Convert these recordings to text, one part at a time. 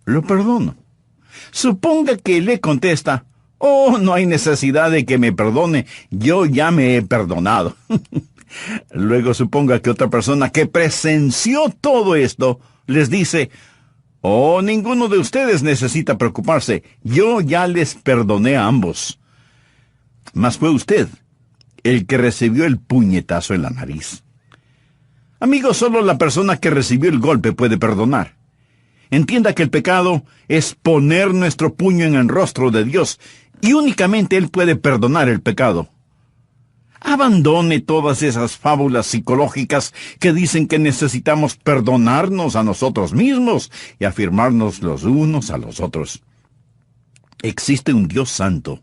lo perdono. Suponga que le contesta, oh, no hay necesidad de que me perdone, yo ya me he perdonado. Luego suponga que otra persona que presenció todo esto les dice, oh, ninguno de ustedes necesita preocuparse, yo ya les perdoné a ambos. Mas fue usted el que recibió el puñetazo en la nariz. Amigos, solo la persona que recibió el golpe puede perdonar. Entienda que el pecado es poner nuestro puño en el rostro de Dios, y únicamente Él puede perdonar el pecado. Abandone todas esas fábulas psicológicas que dicen que necesitamos perdonarnos a nosotros mismos y afirmarnos los unos a los otros. Existe un Dios santo.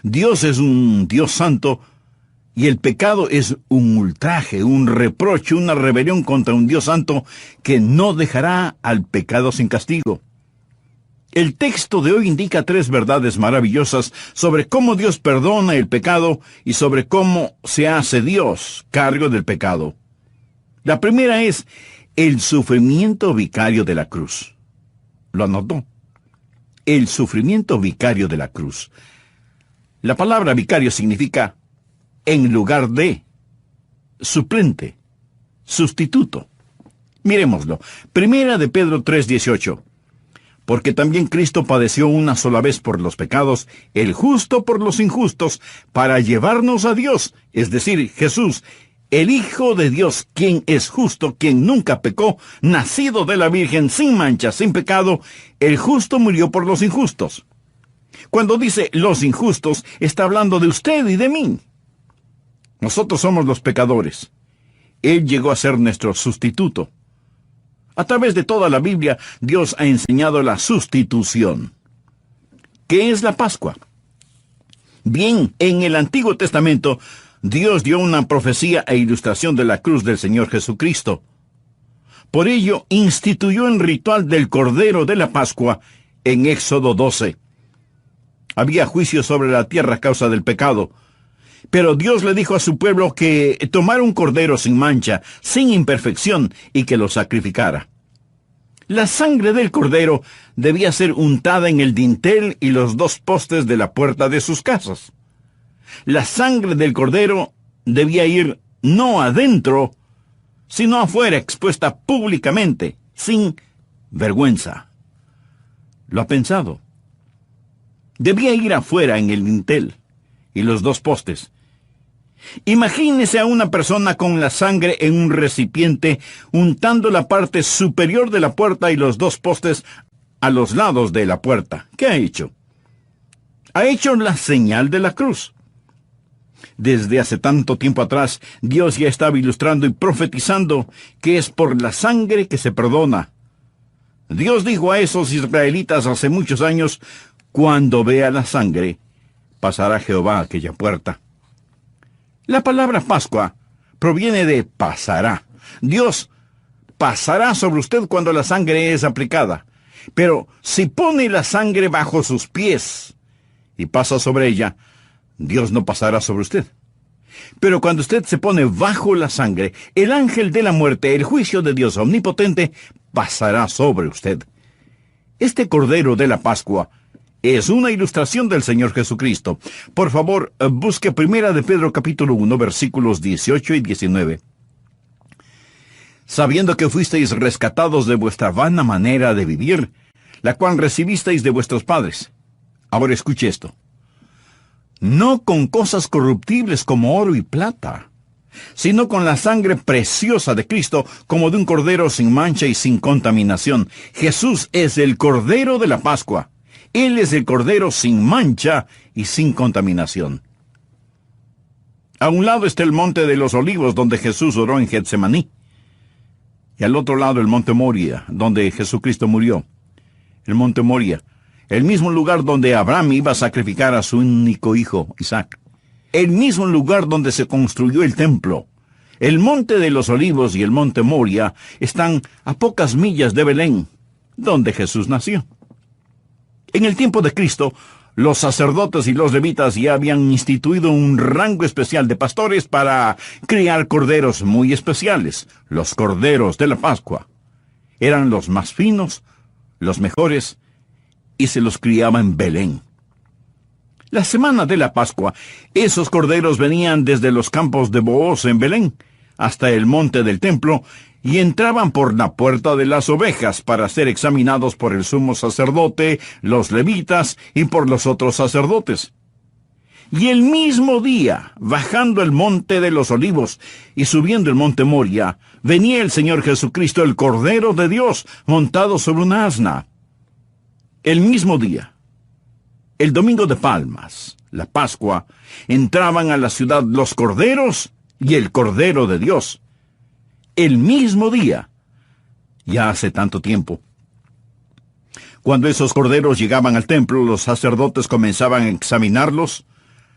Dios es un Dios santo, y el pecado es un ultraje, un reproche, una rebelión contra un Dios santo que no dejará al pecado sin castigo. El texto de hoy indica 3 verdades maravillosas sobre cómo Dios perdona el pecado y sobre cómo se hace Dios cargo del pecado. La primera es el sufrimiento vicario de la cruz. ¿Lo anotó? El sufrimiento vicario de la cruz. La palabra vicario significa en lugar de, suplente, sustituto. Miremoslo. Primera de Pedro 3:18. Porque también Cristo padeció una sola vez por los pecados, el justo por los injustos, para llevarnos a Dios, es decir, Jesús, el Hijo de Dios, quien es justo, quien nunca pecó, nacido de la Virgen, sin mancha, sin pecado, el justo murió por los injustos. Cuando dice los injustos, está hablando de usted y de mí. Nosotros somos los pecadores. Él llegó a ser nuestro sustituto. A través de toda la Biblia, Dios ha enseñado la sustitución. ¿Qué es la Pascua? Bien, en el Antiguo Testamento, Dios dio una profecía e ilustración de la cruz del Señor Jesucristo. Por ello, instituyó el ritual del Cordero de la Pascua en Éxodo 12. Había juicio sobre la tierra a causa del pecado, pero Dios le dijo a su pueblo que tomara un cordero sin mancha, sin imperfección, y que lo sacrificara. La sangre del cordero debía ser untada en el dintel y los 2 postes de la puerta de sus casas. La sangre del cordero debía ir no adentro, sino afuera, expuesta públicamente, sin vergüenza. ¿Lo ha pensado? Debía ir afuera en el dintel y los 2 postes. Imagínese a una persona con la sangre en un recipiente, untando la parte superior de la puerta y los 2 postes a los lados de la puerta. ¿Qué ha hecho? Ha hecho la señal de la cruz. Desde hace tanto tiempo atrás, Dios ya estaba ilustrando y profetizando que es por la sangre que se perdona. Dios dijo a esos israelitas hace muchos años, cuando vea la sangre, pasará Jehová a aquella puerta. La palabra Pascua proviene de pasará. Dios pasará sobre usted cuando la sangre es aplicada. Pero si pone la sangre bajo sus pies y pasa sobre ella, Dios no pasará sobre usted. Pero cuando usted se pone bajo la sangre, el ángel de la muerte, el juicio de Dios omnipotente, pasará sobre usted. Este Cordero de la Pascua es una ilustración del Señor Jesucristo. Por favor, busque 1 de Pedro capítulo 1, versículos 18 y 19. Sabiendo que fuisteis rescatados de vuestra vana manera de vivir, la cual recibisteis de vuestros padres. Ahora escuche esto. No con cosas corruptibles como oro y plata, sino con la sangre preciosa de Cristo, como de un cordero sin mancha y sin contaminación. Jesús es el Cordero de la Pascua. Él es el Cordero sin mancha y sin contaminación. A un lado está el Monte de los Olivos, donde Jesús oró en Getsemaní. Y al otro lado el Monte Moria, donde Jesucristo murió. El Monte Moria, el mismo lugar donde Abraham iba a sacrificar a su único hijo, Isaac. El mismo lugar donde se construyó el templo. El Monte de los Olivos y el Monte Moria están a pocas millas de Belén, donde Jesús nació. En el tiempo de Cristo, los sacerdotes y los levitas ya habían instituido un rango especial de pastores para criar corderos muy especiales, los corderos de la Pascua. Eran los más finos, los mejores, y se los criaba en Belén. La semana de la Pascua, esos corderos venían desde los campos de Booz en Belén hasta el monte del templo y entraban por la puerta de las ovejas para ser examinados por el sumo sacerdote, los levitas y por los otros sacerdotes. Y el mismo día, bajando el monte de los olivos y subiendo el monte Moria, venía el Señor Jesucristo, el Cordero de Dios, montado sobre una asna. El mismo día, el domingo de Palmas, la Pascua, entraban a la ciudad los corderos y el Cordero de Dios. El mismo día, ya hace tanto tiempo. Cuando esos corderos llegaban al templo, los sacerdotes comenzaban a examinarlos.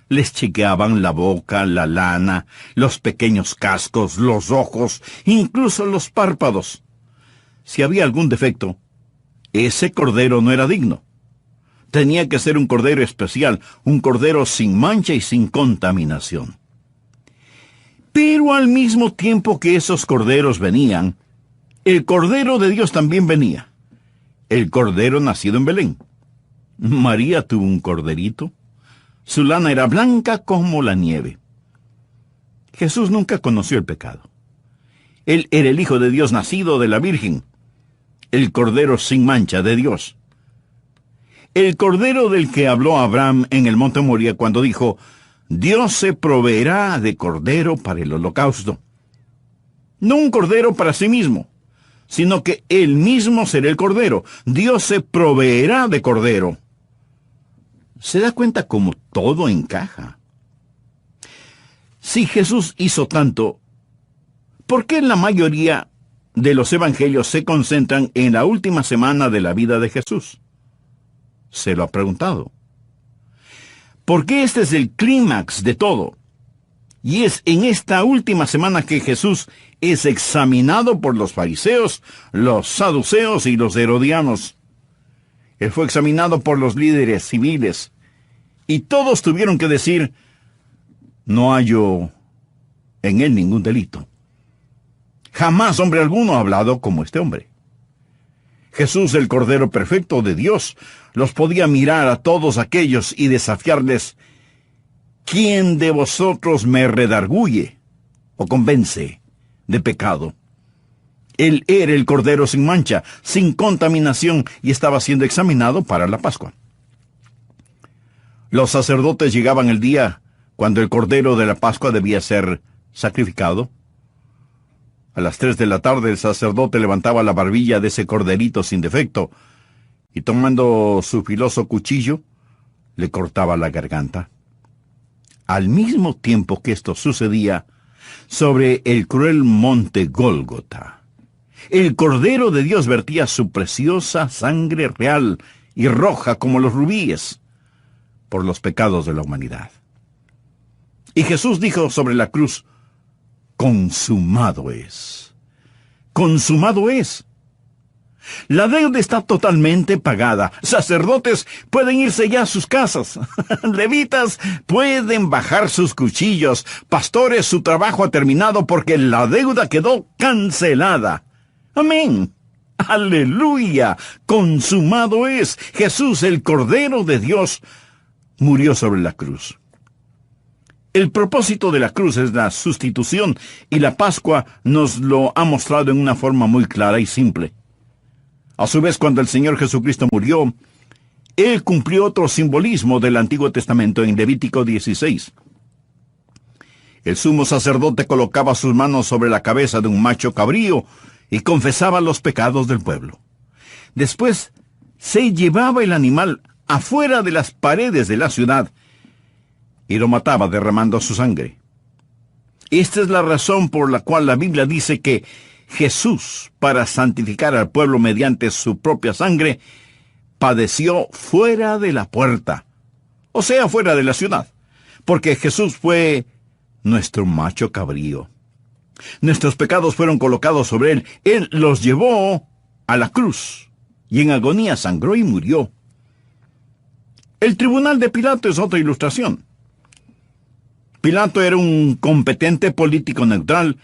Les chequeaban la boca, la lana, los pequeños cascos, los ojos, incluso los párpados. Si había algún defecto, ese cordero no era digno. Tenía que ser un cordero especial, un cordero sin mancha y sin contaminación. Pero al mismo tiempo que esos corderos venían, el Cordero de Dios también venía. El cordero nacido en Belén. María tuvo un corderito. Su lana era blanca como la nieve. Jesús nunca conoció el pecado. Él era el Hijo de Dios nacido de la Virgen, el Cordero sin mancha de Dios. El Cordero del que habló Abraham en el monte Moria cuando dijo, Dios se proveerá de cordero para el holocausto. No un cordero para sí mismo, sino que él mismo será el cordero. Dios se proveerá de cordero. ¿Se da cuenta cómo todo encaja? Si Jesús hizo tanto, ¿por qué la mayoría de los evangelios se concentran en la última semana de la vida de Jesús? ¿Se lo ha preguntado? Porque este es el clímax de todo. Y es en esta última semana que Jesús es examinado por los fariseos, los saduceos y los herodianos. Él fue examinado por los líderes civiles. Y todos tuvieron que decir, no hallo en él ningún delito. Jamás hombre alguno ha hablado como este hombre. Jesús, el Cordero perfecto de Dios, los podía mirar a todos aquellos y desafiarles, ¿quién de vosotros me redarguye o convence de pecado? Él era el Cordero sin mancha, sin contaminación, y estaba siendo examinado para la Pascua. Los sacerdotes llegaban el día cuando el Cordero de la Pascua debía ser sacrificado. A las 3 de la tarde el sacerdote levantaba la barbilla de ese corderito sin defecto y tomando su filoso cuchillo, le cortaba la garganta. Al mismo tiempo que esto sucedía, sobre el cruel monte Gólgota, el Cordero de Dios vertía su preciosa sangre real y roja como los rubíes por los pecados de la humanidad. Y Jesús dijo sobre la cruz, consumado es. Consumado es. La deuda está totalmente pagada. Sacerdotes pueden irse ya a sus casas. Levitas pueden bajar sus cuchillos. Pastores, su trabajo ha terminado porque la deuda quedó cancelada. Amén. Aleluya. Consumado es. Jesús, el Cordero de Dios, murió sobre la cruz. El propósito de la cruz es la sustitución, y la Pascua nos lo ha mostrado en una forma muy clara y simple. A su vez, cuando el Señor Jesucristo murió, Él cumplió otro simbolismo del Antiguo Testamento en Levítico 16. El sumo sacerdote colocaba sus manos sobre la cabeza de un macho cabrío y confesaba los pecados del pueblo. Después, se llevaba el animal afuera de las paredes de la ciudad y lo mataba derramando su sangre. Esta es la razón por la cual la Biblia dice que Jesús, para santificar al pueblo mediante su propia sangre, padeció fuera de la puerta, o sea, fuera de la ciudad, porque Jesús fue nuestro macho cabrío. Nuestros pecados fueron colocados sobre él. Él los llevó a la cruz, y en agonía sangró y murió. El tribunal de Pilato es otra ilustración. Pilato era un competente político neutral,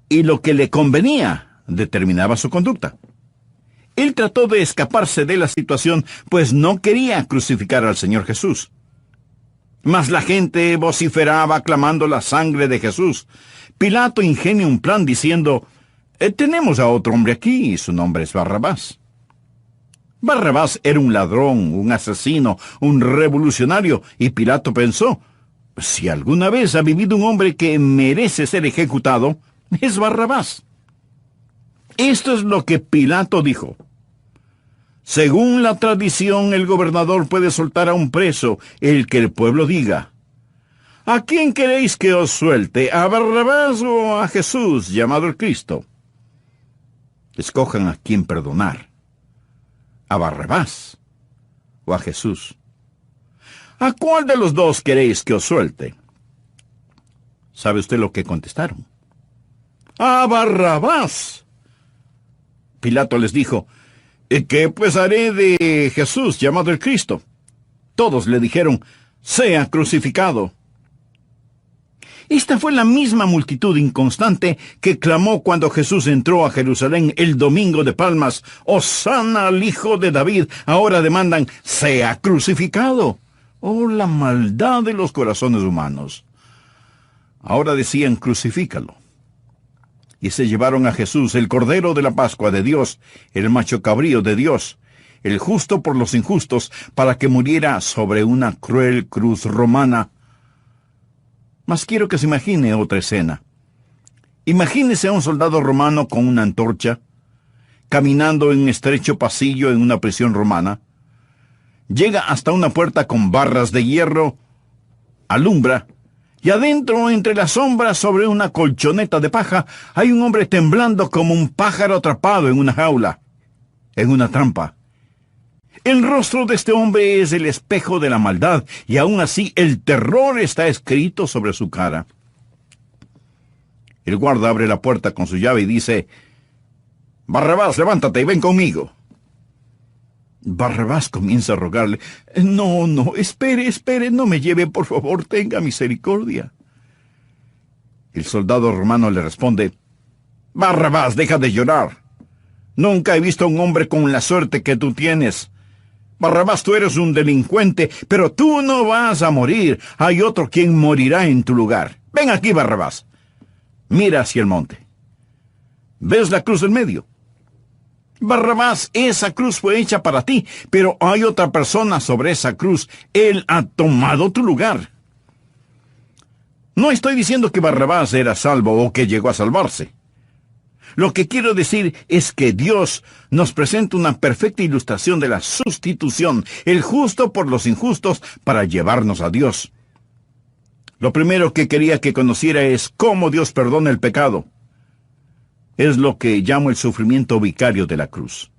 y lo que le convenía determinaba su conducta. Él trató de escaparse de la situación, pues no quería crucificar al Señor Jesús. Mas la gente vociferaba clamando la sangre de Jesús. Pilato ingenia un plan diciendo, tenemos a otro hombre aquí y su nombre es Barrabás. Barrabás era un ladrón, un asesino, un revolucionario, y Pilato pensó, si alguna vez ha vivido un hombre que merece ser ejecutado, es Barrabás. Esto es lo que Pilato dijo. Según la tradición, el gobernador puede soltar a un preso, el que el pueblo diga. ¿A quién queréis que os suelte? ¿A Barrabás o a Jesús, llamado el Cristo? Escojan a quién perdonar. ¿A Barrabás o a Jesús? ¿A cuál de los dos queréis que os suelte? ¿Sabe usted lo que contestaron? ¡A Barrabás! Pilato les dijo, ¿qué pues haré de Jesús, llamado el Cristo? Todos le dijeron, sea crucificado. Esta fue la misma multitud inconstante que clamó cuando Jesús entró a Jerusalén el domingo de Palmas, «Hosana al Hijo de David». Ahora demandan, «sea crucificado». Oh, la maldad de los corazones humanos. Ahora decían, «crucifícalo». Y se llevaron a Jesús, el Cordero de la Pascua de Dios, el macho cabrío de Dios, el justo por los injustos, para que muriera sobre una cruel cruz romana. Mas quiero que se imagine otra escena. Imagínese a un soldado romano con una antorcha, caminando en un estrecho pasillo en una prisión romana. Llega hasta una puerta con barras de hierro, alumbra, y adentro, entre las sombras, sobre una colchoneta de paja, hay un hombre temblando como un pájaro atrapado en una jaula, en una trampa. El rostro de este hombre es el espejo de la maldad, y aún así el terror está escrito sobre su cara. El guarda abre la puerta con su llave y dice, «Barrabás, levántate y ven conmigo». Barrabás comienza a rogarle, «No, espere, no me lleve, por favor, tenga misericordia». El soldado romano le responde, «Barrabás, deja de llorar. Nunca he visto a un hombre con la suerte que tú tienes. Barrabás, tú eres un delincuente, pero tú no vas a morir. Hay otro quien morirá en tu lugar. Ven aquí, Barrabás. Mira hacia el monte. ¿Ves la cruz en medio? Barrabás, esa cruz fue hecha para ti, pero hay otra persona sobre esa cruz. Él ha tomado tu lugar». No estoy diciendo que Barrabás era salvo o que llegó a salvarse. Lo que quiero decir es que Dios nos presenta una perfecta ilustración de la sustitución, el justo por los injustos, para llevarnos a Dios. Lo primero que quería que conociera es cómo Dios perdona el pecado. Es lo que llamo el sufrimiento vicario de la cruz.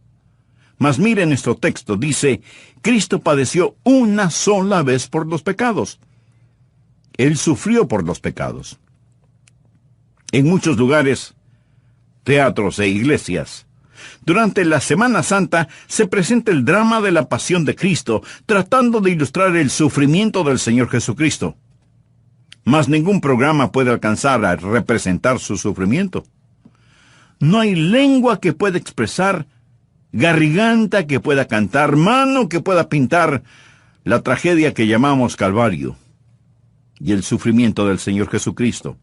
Mas mire nuestro texto, dice, Cristo padeció una sola vez por los pecados. Él sufrió por los pecados. En muchos lugares, teatros e iglesias, durante la Semana Santa se presenta el drama de la pasión de Cristo, tratando de ilustrar el sufrimiento del Señor Jesucristo. Mas ningún programa puede alcanzar a representar su sufrimiento. No hay lengua que pueda expresar, garganta que pueda cantar, mano que pueda pintar la tragedia que llamamos Calvario y el sufrimiento del Señor Jesucristo.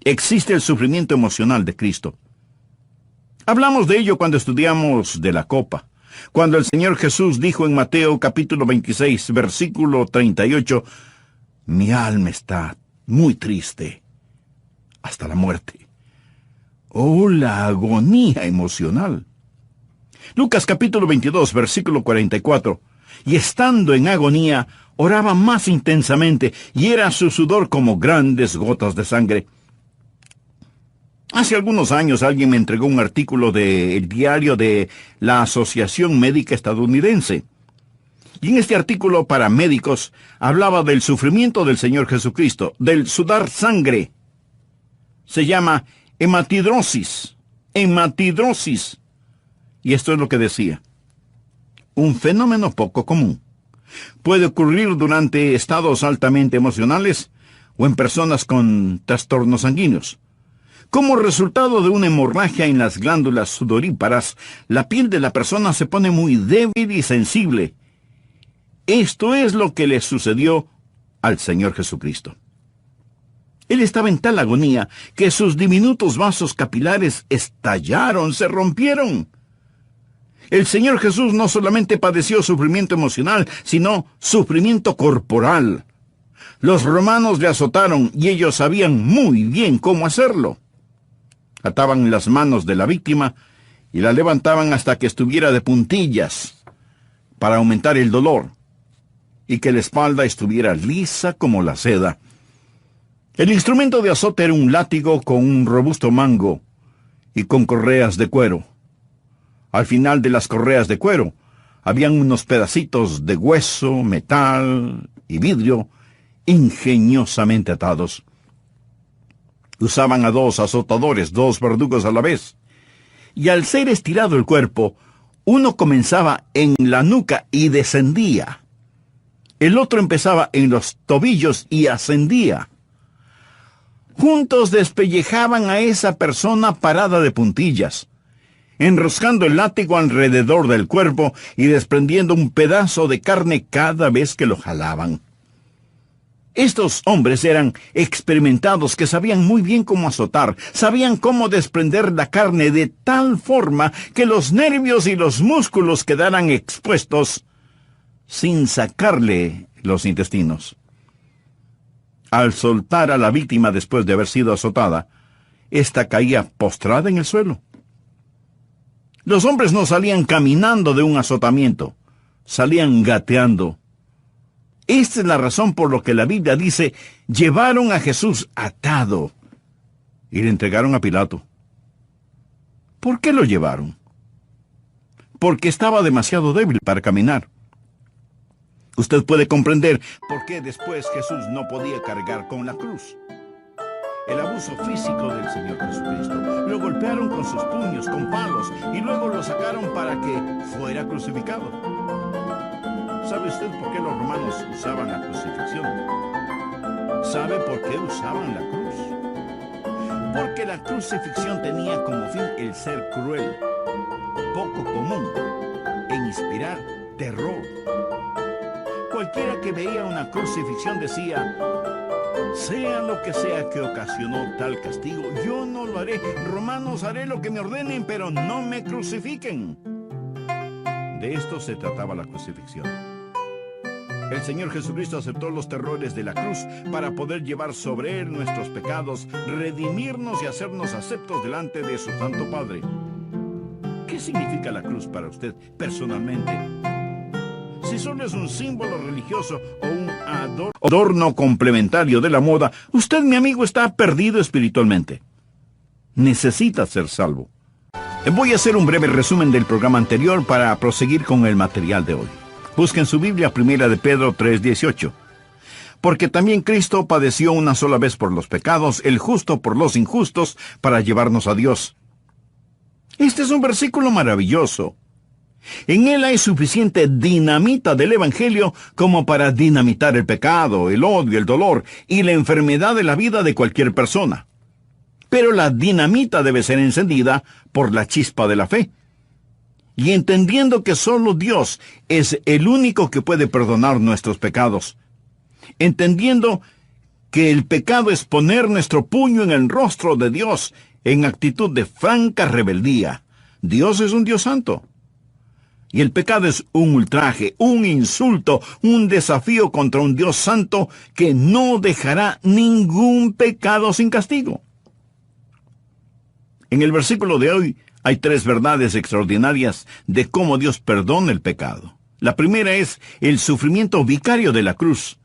Existe el sufrimiento emocional de Cristo. Hablamos de ello cuando estudiamos de la copa, cuando el Señor Jesús dijo en Mateo capítulo 26, versículo 38, «Mi alma está muy triste, hasta la muerte». Oh, la agonía emocional. Lucas capítulo 22, versículo 44, «Y estando en agonía, oraba más intensamente, y era su sudor como grandes gotas de sangre». Hace algunos años alguien me entregó un artículo del diario de la Asociación Médica Estadounidense. Y en este artículo para médicos hablaba del sufrimiento del Señor Jesucristo, del sudar sangre. Se llama hematidrosis. Hematidrosis. Y esto es lo que decía. Un fenómeno poco común. Puede ocurrir durante estados altamente emocionales o en personas con trastornos sanguíneos. Como resultado de una hemorragia en las glándulas sudoríparas, la piel de la persona se pone muy débil y sensible. Esto es lo que le sucedió al Señor Jesucristo. Él estaba en tal agonía que sus diminutos vasos capilares estallaron, se rompieron. El Señor Jesús no solamente padeció sufrimiento emocional, sino sufrimiento corporal. Los romanos le azotaron y ellos sabían muy bien cómo hacerlo. Ataban las manos de la víctima y la levantaban hasta que estuviera de puntillas para aumentar el dolor y que la espalda estuviera lisa como la seda. El instrumento de azote era un látigo con un robusto mango y con correas de cuero. Al final de las correas de cuero habían unos pedacitos de hueso, metal y vidrio ingeniosamente atados. Usaban a 2 azotadores, 2 verdugos a la vez. Y al ser estirado el cuerpo, uno comenzaba en la nuca y descendía. El otro empezaba en los tobillos y ascendía. Juntos despellejaban a esa persona parada de puntillas, enroscando el látigo alrededor del cuerpo y desprendiendo un pedazo de carne cada vez que lo jalaban. Estos hombres eran experimentados que sabían muy bien cómo azotar, sabían cómo desprender la carne de tal forma que los nervios y los músculos quedaran expuestos sin sacarle los intestinos. Al soltar a la víctima después de haber sido azotada, ésta caía postrada en el suelo. Los hombres no salían caminando de un azotamiento, salían gateando. Esta es la razón por la que la Biblia dice, llevaron a Jesús atado y le entregaron a Pilato. ¿Por qué lo llevaron? Porque estaba demasiado débil para caminar. Usted puede comprender por qué después Jesús no podía cargar con la cruz. El abuso físico del Señor Jesucristo. Lo golpearon con sus puños, con palos, y luego lo sacaron para que fuera crucificado. ¿Sabe usted por qué los romanos usaban la crucifixión? ¿Sabe por qué usaban la cruz? Porque la crucifixión tenía como fin el ser cruel, poco común, e inspirar terror. Cualquiera que veía una crucifixión decía, sea lo que sea que ocasionó tal castigo, yo no lo haré. Romanos, haré lo que me ordenen, pero no me crucifiquen. De esto se trataba la crucifixión. El Señor Jesucristo aceptó los terrores de la cruz para poder llevar sobre Él nuestros pecados, redimirnos y hacernos aceptos delante de su Santo Padre. ¿Qué significa la cruz para usted personalmente? Si solo es un símbolo religioso o un adorno complementario de la moda, usted, mi amigo, está perdido espiritualmente. Necesita ser salvo. Voy a hacer un breve resumen del programa anterior para proseguir con el material de hoy. Busquen su Biblia, 1 de Pedro 3:18. Porque también Cristo padeció una sola vez por los pecados, el justo por los injustos, para llevarnos a Dios. Este es un versículo maravilloso. En él hay suficiente dinamita del Evangelio como para dinamitar el pecado, el odio, el dolor y la enfermedad de la vida de cualquier persona. Pero la dinamita debe ser encendida por la chispa de la fe. Y entendiendo que solo Dios es el único que puede perdonar nuestros pecados. Entendiendo que el pecado es poner nuestro puño en el rostro de Dios en actitud de franca rebeldía. Dios es un Dios santo. Y el pecado es un ultraje, un insulto, un desafío contra un Dios santo que no dejará ningún pecado sin castigo. En el versículo de hoy hay 3 verdades extraordinarias de cómo Dios perdona el pecado. La primera es el sufrimiento vicario de la cruz.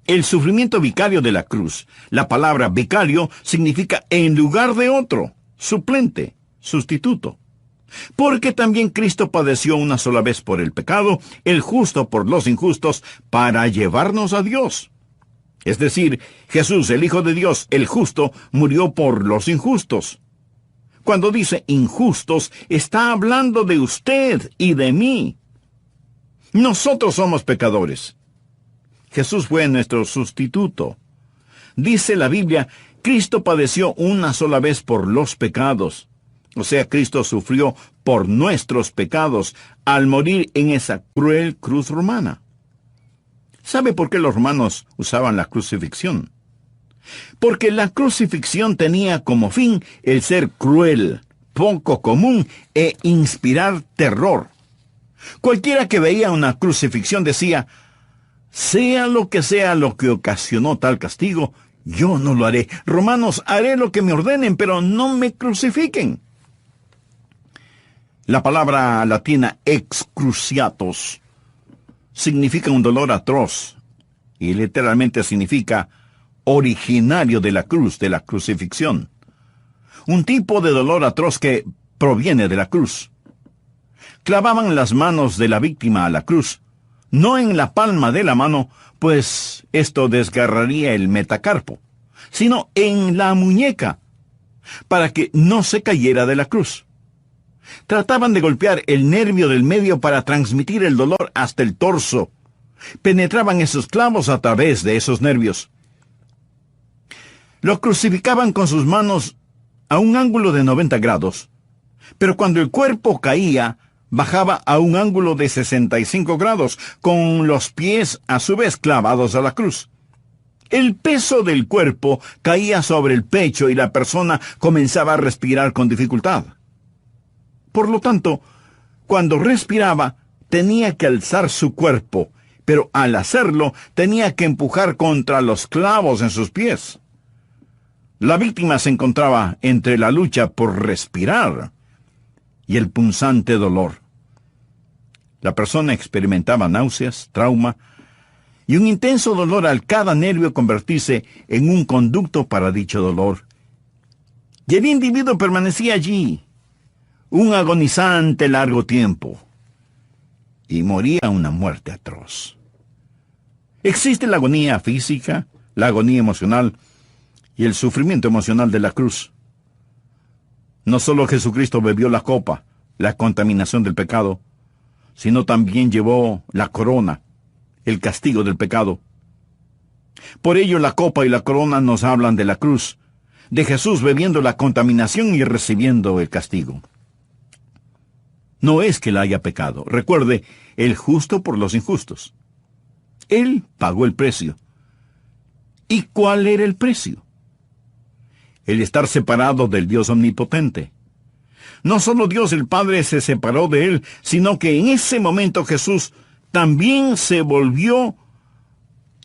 El sufrimiento vicario de la cruz. La palabra vicario significa en lugar de otro, suplente, sustituto. Porque también Cristo padeció una sola vez por el pecado, el justo por los injustos, para llevarnos a Dios. Es decir, Jesús, el Hijo de Dios, el justo, murió por los injustos. Cuando dice injustos, está hablando de usted y de mí. Nosotros somos pecadores. Jesús fue nuestro sustituto. Dice la Biblia Cristo padeció una sola vez por los pecados. O sea, Cristo sufrió por nuestros pecados al morir en esa cruel cruz romana. ¿Sabe por qué los romanos usaban la crucifixión? Porque la crucifixión tenía como fin el ser cruel, poco común e inspirar terror. Cualquiera que veía una crucifixión decía: sea lo que ocasionó tal castigo, yo no lo haré. Romanos, haré lo que me ordenen, pero no me crucifiquen. La palabra latina excruciatus significa un dolor atroz y literalmente significa originario de la cruz, de la crucifixión. Un tipo de dolor atroz que proviene de la cruz. Clavaban las manos de la víctima a la cruz, no en la palma de la mano, pues esto desgarraría el metacarpo, sino en la muñeca, para que no se cayera de la cruz. Trataban de golpear el nervio del medio para transmitir el dolor hasta el torso. Penetraban esos clavos a través de esos nervios. Lo crucificaban con sus manos a un ángulo de 90 grados, pero cuando el cuerpo caía, bajaba a un ángulo de 65 grados, con los pies a su vez clavados a la cruz. El peso del cuerpo caía sobre el pecho y la persona comenzaba a respirar con dificultad. Por lo tanto, cuando respiraba, tenía que alzar su cuerpo, pero al hacerlo, tenía que empujar contra los clavos en sus pies. La víctima se encontraba entre la lucha por respirar y el punzante dolor. La persona experimentaba náuseas, trauma y un intenso dolor al cada nervio convertirse en un conducto para dicho dolor. Y el individuo permanecía allí un agonizante largo tiempo y moría una muerte atroz. Existe la agonía física, la agonía emocional y el sufrimiento emocional de la cruz. No solo Jesucristo bebió la copa, la contaminación del pecado, sino también llevó la corona, el castigo del pecado. Por ello la copa y la corona nos hablan de la cruz, de Jesús bebiendo la contaminación y recibiendo el castigo. No es que él haya pecado. Recuerde, el justo por los injustos. Él pagó el precio. ¿Y cuál era el precio? El estar separado del Dios omnipotente. No solo Dios el Padre se separó de él, sino que en ese momento Jesús también se volvió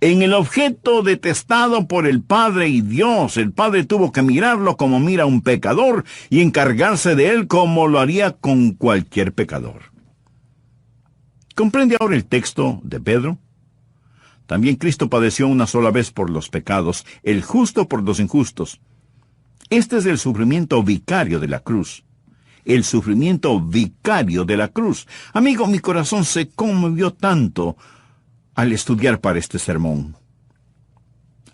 en el objeto detestado por el Padre y Dios. El Padre tuvo que mirarlo como mira a un pecador y encargarse de él como lo haría con cualquier pecador. ¿Comprende ahora el texto de Pedro? También Cristo padeció una sola vez por los pecados, el justo por los injustos. Este es el sufrimiento vicario de la cruz. El sufrimiento vicario de la cruz. Amigo, mi corazón se conmovió tanto al estudiar para este sermón.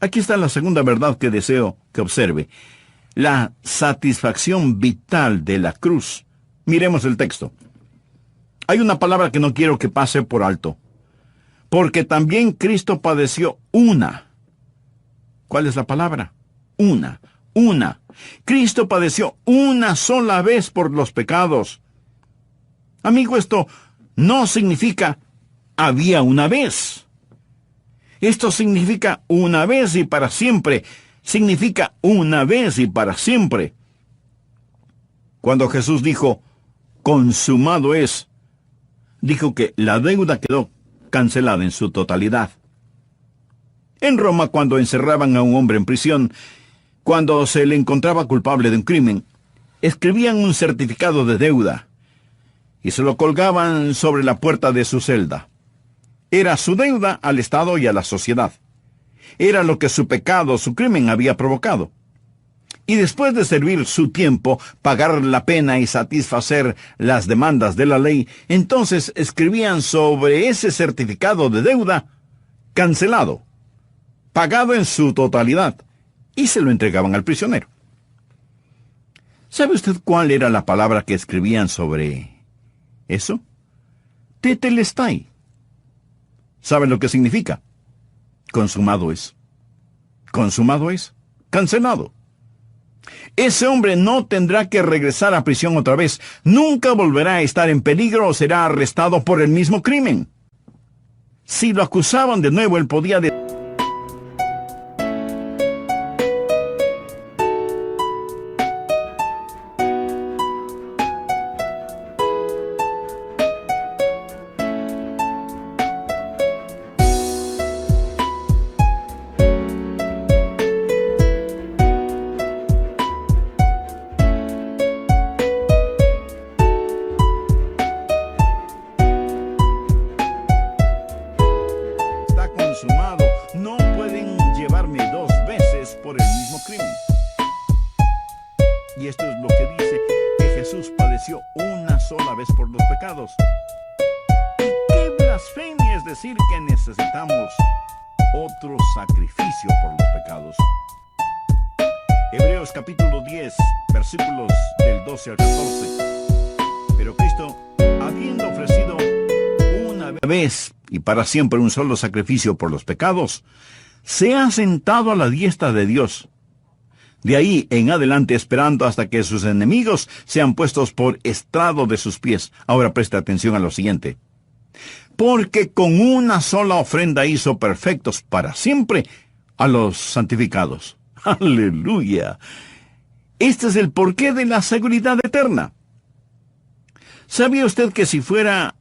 Aquí está la segunda verdad que deseo que observe. La satisfacción vital de la cruz. Miremos el texto. Hay una palabra que no quiero que pase por alto. Porque también Cristo padeció una. ¿Cuál es la palabra? Una. Cristo padeció una sola vez por los pecados. Amigo, esto no significa había una vez. Esto significa una vez y para siempre. Significa una vez y para siempre. Cuando Jesús dijo, consumado es, dijo que la deuda quedó cancelada en su totalidad. En Roma, cuando encerraban a un hombre en prisión, cuando se le encontraba culpable de un crimen, escribían un certificado de deuda y se lo colgaban sobre la puerta de su celda. Era su deuda al Estado y a la sociedad. Era lo que su pecado, su crimen había provocado. Y después de servir su tiempo, pagar la pena y satisfacer las demandas de la ley, entonces escribían sobre ese certificado de deuda, cancelado, pagado en su totalidad, y se lo entregaban al prisionero. ¿Sabe usted cuál era la palabra que escribían sobre eso? Tetelestai. ¿Sabe lo que significa? Consumado es. Consumado es. cancelado. Ese hombre no tendrá que regresar a prisión otra vez. Nunca volverá a estar en peligro o será arrestado por el mismo crimen. Si lo acusaban de nuevo, él podía consumado. No pueden llevarme dos veces por el mismo crimen. Y esto es lo que dice que Jesús padeció una sola vez por los pecados. ¿Y qué blasfemia es decir que necesitamos otro sacrificio por los pecados? Hebreos capítulo 10, versículos del 12 al 14. Pero Cristo, habiendo ofrecido una vez y para siempre un solo sacrificio por los pecados, se ha sentado a la diestra de Dios. De ahí en adelante esperando hasta que sus enemigos sean puestos por estrado de sus pies. Ahora presta atención a lo siguiente. Porque con una sola ofrenda hizo perfectos para siempre a los santificados. ¡Aleluya! Este es el porqué de la seguridad eterna. ¿Sabía usted que si fuera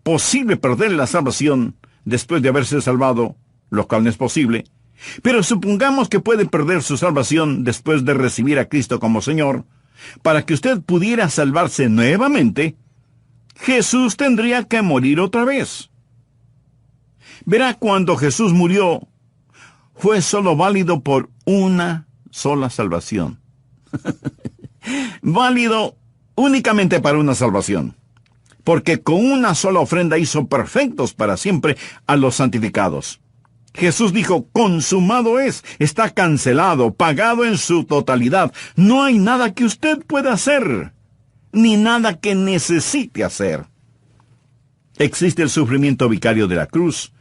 posible perder la salvación después de haberse salvado, lo cual no es posible, pero supongamos que puede perder su salvación después de recibir a Cristo como Señor, para que usted pudiera salvarse nuevamente, Jesús tendría que morir otra vez. Verá, cuando Jesús murió, fue solo válido por una sola salvación. Válido únicamente para una salvación. Porque con una sola ofrenda hizo perfectos para siempre a los santificados. Jesús dijo, consumado es, está cancelado, pagado en su totalidad. No hay nada que usted pueda hacer, ni nada que necesite hacer. Existe el sufrimiento vicario de la cruz.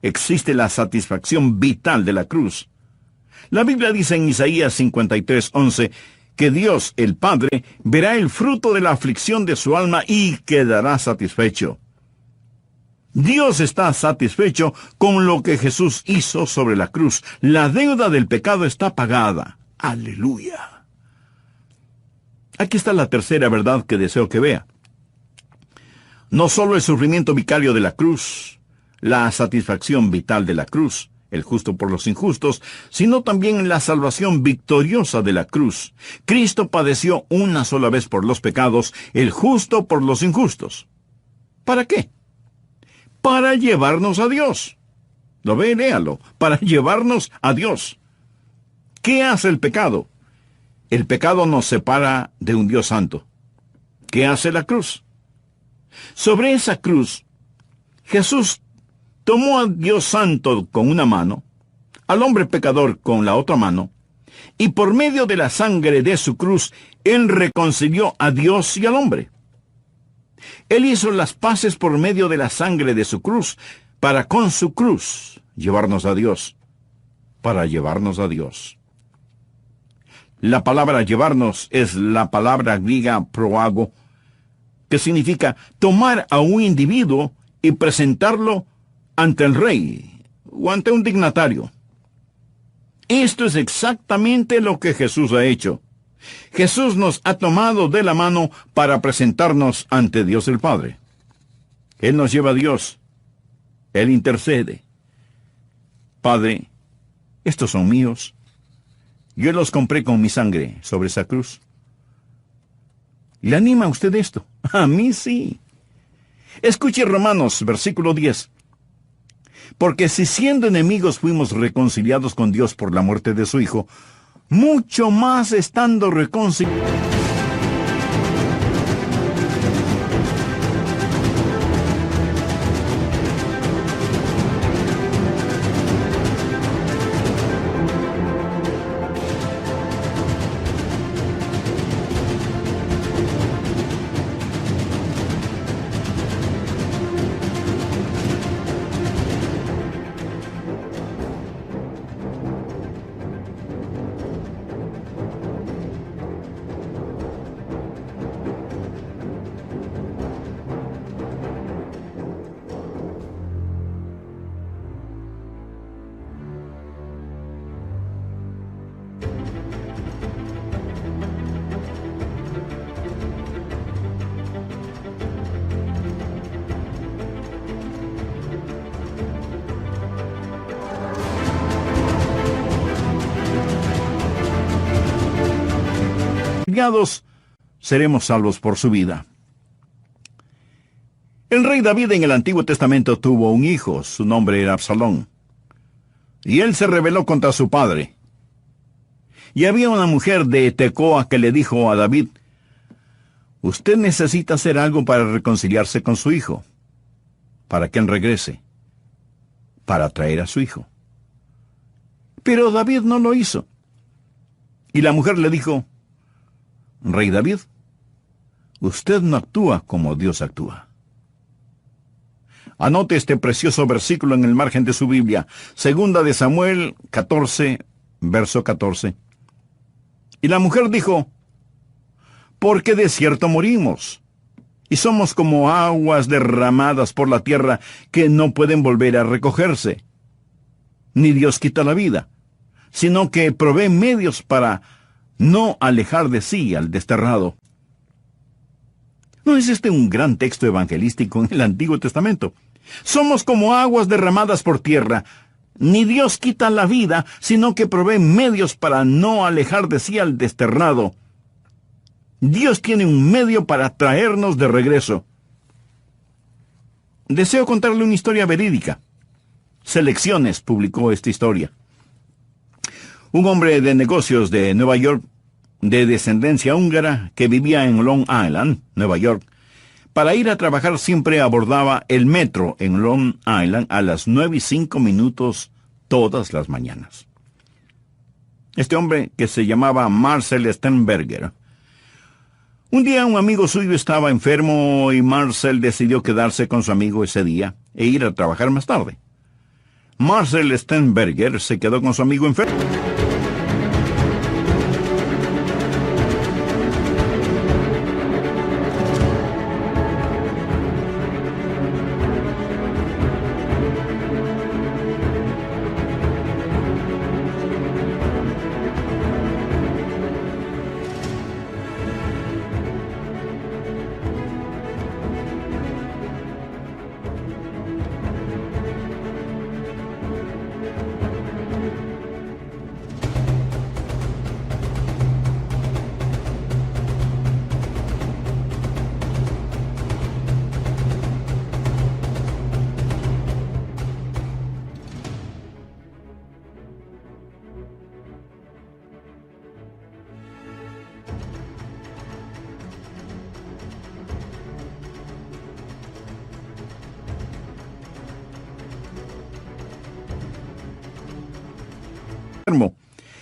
Existe la satisfacción vital de la cruz. La Biblia dice en Isaías 53:11, que Dios, el Padre, verá el fruto de la aflicción de su alma y quedará satisfecho. Dios está satisfecho con lo que Jesús hizo sobre la cruz. La deuda del pecado está pagada. ¡Aleluya! Aquí está la tercera verdad que deseo que vea. No solo el sufrimiento vicario de la cruz, la satisfacción vital de la cruz, el justo por los injustos, sino también la salvación victoriosa de la cruz. Cristo padeció una sola vez por los pecados, el justo por los injustos. ¿Para qué? Para llevarnos a Dios. ¿Lo ve? Léalo. Para llevarnos a Dios. ¿Qué hace el pecado? El pecado nos separa de un Dios santo. ¿Qué hace la cruz? Sobre esa cruz, Jesús tomó a Dios santo con una mano, al hombre pecador con la otra mano, y por medio de la sangre de su cruz, Él reconcilió a Dios y al hombre. Él hizo las paces por medio de la sangre de su cruz, para con su cruz llevarnos a Dios, para llevarnos a Dios. La palabra llevarnos es la palabra griega proago, que significa tomar a un individuo y presentarlo ante el rey o ante un dignatario. Esto es exactamente lo que Jesús ha hecho. Jesús nos ha tomado de la mano para presentarnos ante Dios el Padre. Él nos lleva a Dios. Él intercede. Padre, estos son míos. Yo los compré con mi sangre sobre esa cruz. ¿Le anima a usted esto? A mí sí. Escuche Romanos, versículo 10. Porque si siendo enemigos fuimos reconciliados con Dios por la muerte de su Hijo, mucho más estando reconciliados. aliados, seremos salvos por su vida. El rey David en el Antiguo Testamento tuvo un hijo, su nombre era Absalón. Y él se rebeló contra su padre. Y había una mujer de Tecoa que le dijo a David: usted necesita hacer algo para reconciliarse con su hijo, para que él regrese, para traer a su hijo. Pero David no lo hizo. Y la mujer le dijo: Rey David, usted no actúa como Dios actúa. Anote este precioso versículo en el margen de su Biblia, 2 de Samuel 14, verso 14. Y la mujer dijo: porque de cierto morimos, y somos como aguas derramadas por la tierra que no pueden volver a recogerse. Ni Dios quita la vida, sino que provee medios para no alejar de sí al desterrado. ¿No es este un gran texto evangelístico en el Antiguo Testamento? Somos como aguas derramadas por tierra. Ni Dios quita la vida, sino que provee medios para no alejar de sí al desterrado. Dios tiene un medio para traernos de regreso. Deseo contarle una historia verídica. Selecciones publicó esta historia. Un hombre de negocios de Nueva York, de descendencia húngara, que vivía en Long Island, Nueva York, para ir a trabajar siempre abordaba el metro en Long Island a las 9:05 todas las mañanas. Este hombre, que se llamaba Marcel Sternberger, un día un amigo suyo estaba enfermo y Marcel decidió quedarse con su amigo ese día e ir a trabajar más tarde. Marcel Sternberger se quedó con su amigo enfermo.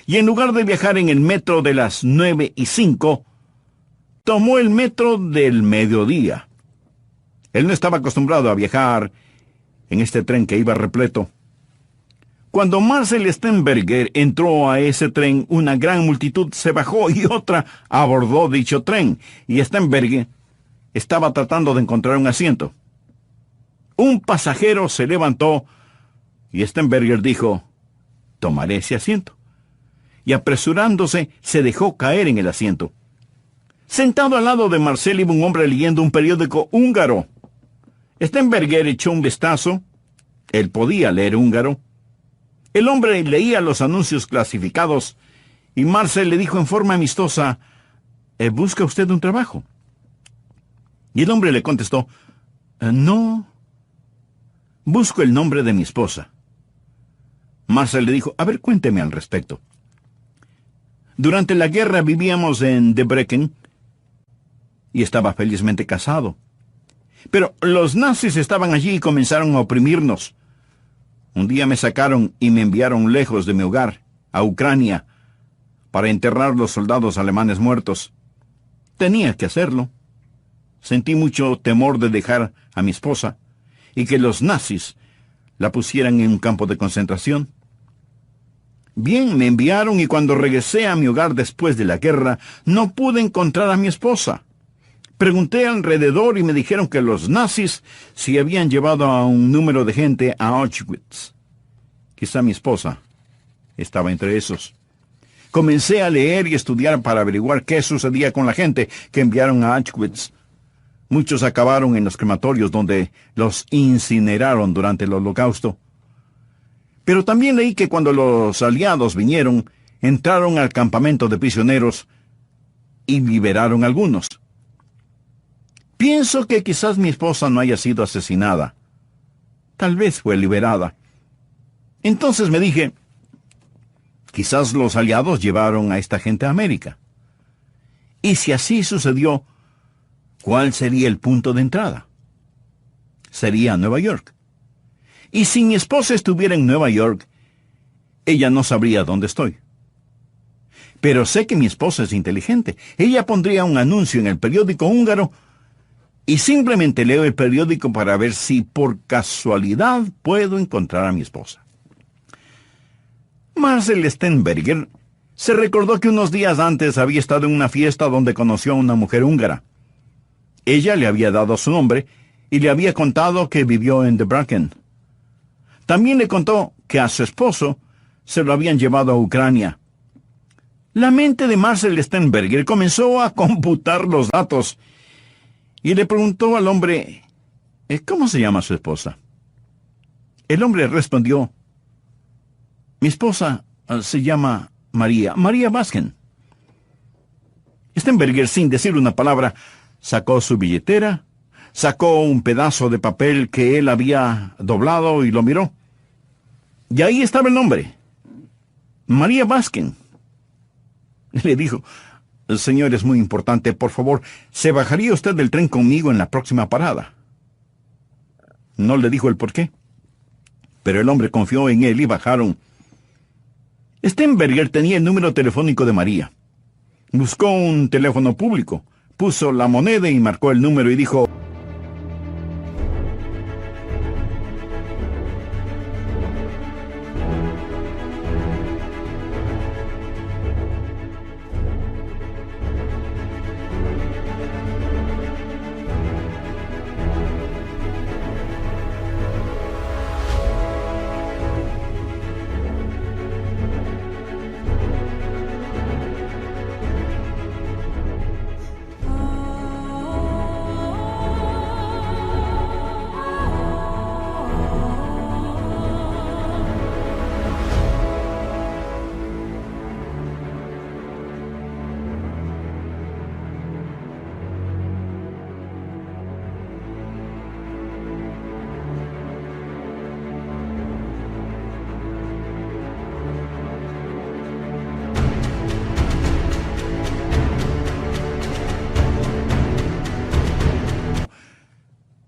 Y en lugar de viajar en el metro de las 9:05, tomó el metro del mediodía. Él no estaba acostumbrado a viajar en este tren que iba repleto. Cuando Marcel Sternberger entró a ese tren, una gran multitud se bajó y otra abordó dicho tren, y Sternberger estaba tratando de encontrar un asiento. Un pasajero se levantó y Sternberger dijo: tomaré ese asiento. Y apresurándose, se dejó caer en el asiento. Sentado al lado de Marcel iba un hombre leyendo un periódico húngaro. Sternberger echó un vistazo. Él podía leer húngaro. El hombre leía los anuncios clasificados y Marcel le dijo en forma amistosa: ¿busca usted un trabajo? Y el hombre le contestó: no. Busco el nombre de mi esposa. Marcel le dijo: a ver, cuénteme al respecto. Durante la guerra vivíamos en Debrecen y estaba felizmente casado. Pero los nazis estaban allí y comenzaron a oprimirnos. Un día me sacaron y me enviaron lejos de mi hogar, a Ucrania, para enterrar los soldados alemanes muertos. Tenía que hacerlo. Sentí mucho temor de dejar a mi esposa y que los nazis la pusieran en un campo de concentración. Bien, me enviaron y cuando regresé a mi hogar después de la guerra, no pude encontrar a mi esposa. Pregunté alrededor y me dijeron que los nazis se habían llevado a un número de gente a Auschwitz. Quizá mi esposa estaba entre esos. Comencé a leer y estudiar para averiguar qué sucedía con la gente que enviaron a Auschwitz. Muchos acabaron en los crematorios donde los incineraron durante el Holocausto. Pero también leí que cuando los aliados vinieron, entraron al campamento de prisioneros y liberaron a algunos. Pienso que quizás mi esposa no haya sido asesinada. Tal vez fue liberada. Entonces me dije, quizás los aliados llevaron a esta gente a América. Y si así sucedió, ¿cuál sería el punto de entrada? Sería Nueva York. Y si mi esposa estuviera en Nueva York, ella no sabría dónde estoy. Pero sé que mi esposa es inteligente. Ella pondría un anuncio en el periódico húngaro y simplemente leo el periódico para ver si por casualidad puedo encontrar a mi esposa. Marcel Stenberger se recordó que unos días antes había estado en una fiesta donde conoció a una mujer húngara. Ella le había dado su nombre y le había contado que vivió en Debrecen. También le contó que a su esposo se lo habían llevado a Ucrania. La mente de Marcel Stenberger comenzó a computar los datos y le preguntó al hombre, ¿cómo se llama su esposa? El hombre respondió, mi esposa se llama María Baskin. Stenberger, sin decir una palabra, sacó su billetera, sacó un pedazo de papel que él había doblado y lo miró. Y ahí estaba el nombre, María Baskin. Le dijo, señor, es muy importante, por favor, ¿se bajaría usted del tren conmigo en la próxima parada? No le dijo el por qué, pero el hombre confió en él y bajaron. Stenberger tenía el número telefónico de María. Buscó un teléfono público, puso la moneda y marcó el número y dijo,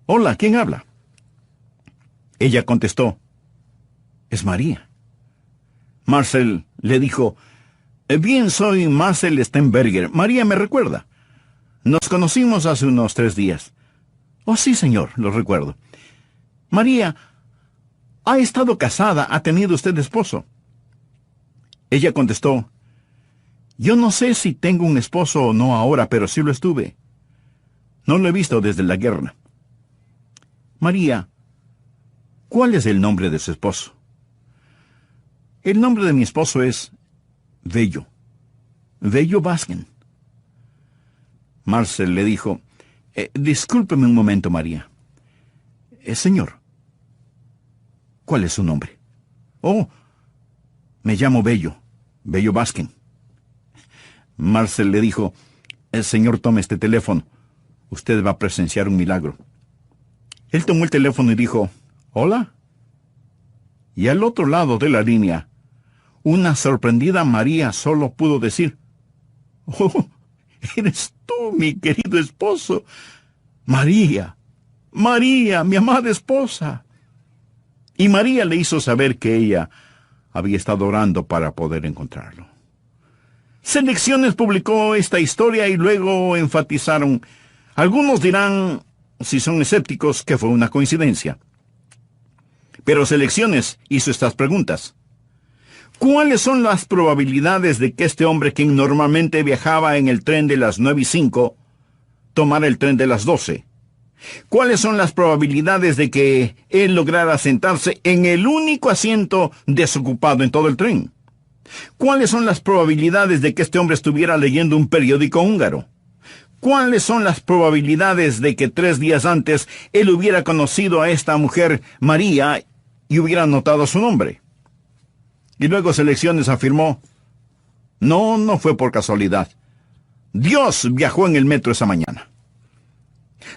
hola, ¿quién habla? Ella contestó, es María. Marcel le dijo, bien, soy Marcel Stenberger. María me recuerda. Nos conocimos hace unos 3 días. Oh, sí, señor, lo recuerdo. María, ¿ha estado casada? ¿Ha tenido usted esposo? Ella contestó, yo no sé si tengo un esposo o no ahora, pero sí lo estuve. No lo he visto desde la guerra. María, ¿cuál es el nombre de su esposo? El nombre de mi esposo es Vello Baskin. Marcel le dijo, discúlpeme un momento, María. Señor, ¿cuál es su nombre? Oh, me llamo Vello Baskin. Marcel le dijo, señor, tome este teléfono. Usted va a presenciar un milagro. Él tomó el teléfono y dijo, ¿hola? Y al otro lado de la línea, una sorprendida María solo pudo decir, ¡oh, eres tú, mi querido esposo! María, mi amada esposa. Y María le hizo saber que ella había estado orando para poder encontrarlo. Selecciones publicó esta historia y luego enfatizaron, algunos dirán, si son escépticos, que fue una coincidencia. Pero Selecciones hizo estas preguntas. ¿Cuáles son las probabilidades de que este hombre, quien normalmente viajaba en el tren de las 9:05, tomara el tren de las 12? ¿Cuáles son las probabilidades de que él lograra sentarse en el único asiento desocupado en todo el tren? ¿Cuáles son las probabilidades de que este hombre estuviera leyendo un periódico húngaro? ¿Cuáles son las probabilidades de que 3 días antes él hubiera conocido a esta mujer, María, y hubiera notado su nombre? Y luego Selecciones afirmó, no fue por casualidad. Dios viajó en el metro esa mañana.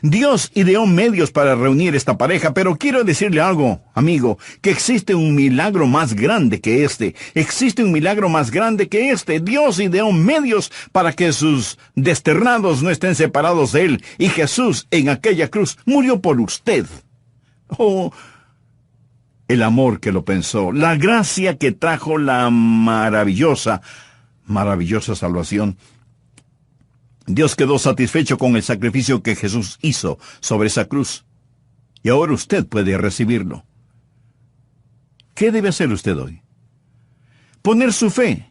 Dios ideó medios para reunir esta pareja, pero quiero decirle algo, amigo, que existe un milagro más grande que este. Existe un milagro más grande que este. Dios ideó medios para que sus desterrados no estén separados de Él. Y Jesús en aquella cruz murió por usted. Oh, el amor que lo pensó, la gracia que trajo la maravillosa salvación. Dios quedó satisfecho con el sacrificio que Jesús hizo sobre esa cruz. Y ahora usted puede recibirlo. ¿Qué debe hacer usted hoy? Poner su fe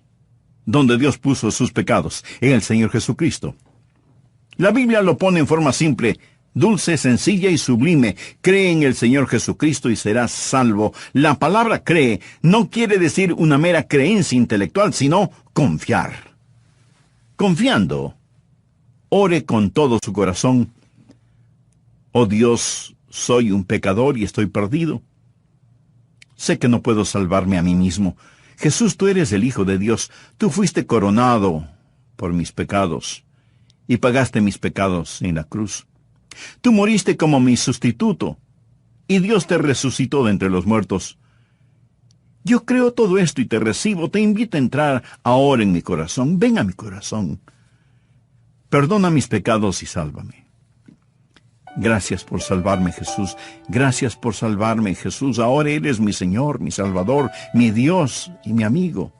donde Dios puso sus pecados, en el Señor Jesucristo. La Biblia lo pone en forma simple, dulce, sencilla y sublime. Cree en el Señor Jesucristo y serás salvo. La palabra cree no quiere decir una mera creencia intelectual, sino confiar. Confiando, ore con todo su corazón. Oh Dios, soy un pecador y estoy perdido. Sé que no puedo salvarme a mí mismo. Jesús, tú eres el Hijo de Dios. Tú fuiste coronado por mis pecados y pagaste mis pecados en la cruz. Tú moriste como mi sustituto y Dios te resucitó de entre los muertos. Yo creo todo esto y te recibo. Te invito a entrar ahora en mi corazón. Ven a mi corazón. Perdona mis pecados y sálvame. Gracias por salvarme, Jesús. Gracias por salvarme, Jesús. Ahora eres mi Señor, mi Salvador, mi Dios y mi amigo.